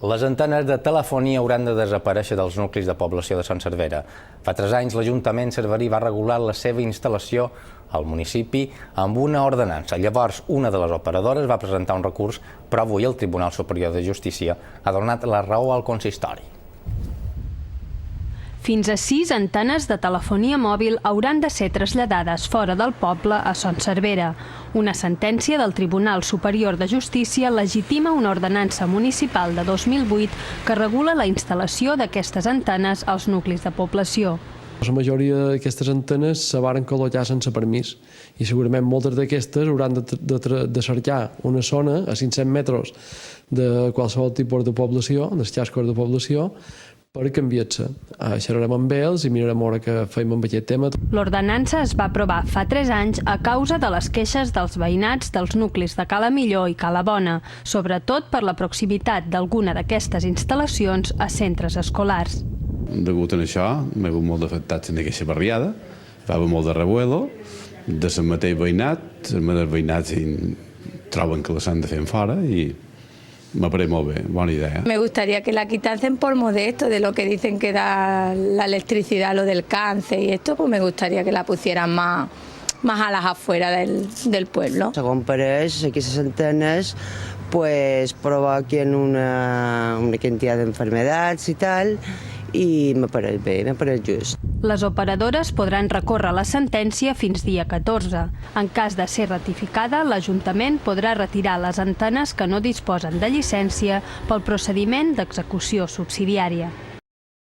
Les antenes de telefonia hauran de desaparèixer dels nuclis de població de Sant Cervera. Fa 3 anys l'Ajuntament cerverí va regular la seva instal·lació al municipi amb una ordenança. Llavors, una de les operadores va presentar un recurs, però avui el Tribunal Superior de Justícia ha donat la raó al consistori. Fins a 6 antenes de telefonia mòbil hauran de ser traslladades fora del poble a Son Servera. Una sentència del Tribunal Superior de Justícia legitima una ordenança municipal de 2008 que regula la instal·lació d'aquestes antenes als nuclis de població. La majoria d'aquestes antenes se varen col·locar sense permís i segurament moltes d'aquestes hauran de cercar una zona a 500 metres de qualsevol tipus de població, dels xascos de població, per canviar-se. Xerrarem amb ells i mirarem ara què fem amb aquest tema. L'ordenança es va aprovar fa 3 anys a causa de les queixes dels veïnats dels nuclis de Cala Millor i Cala Bona, sobretot per la proximitat d'alguna d'aquestes instal·lacions a centres escolars. Degut a això, m'he hagut molt d'afectats en aquesta barriada, va haver molt de revuelo, de el mateix veïnat, els veïnats troben que la s'han de fer en fora i me parece muy bien, buena idea. Me gustaría que la quitasen por modesto de lo que dicen que da la electricidad, lo del cáncer y esto, pues me gustaría que la pusieran más a las afueras del pueblo. Según pareix, aquestes antenes provoquen una cantidad de enfermedades y tal, i me pareix bé, me pareix just. Les operadores podran recórrer la sentència fins dia 14. En cas de ser ratificada, l'Ajuntament podrà retirar les antenes que no disposen de llicència pel procediment d'execució subsidiària.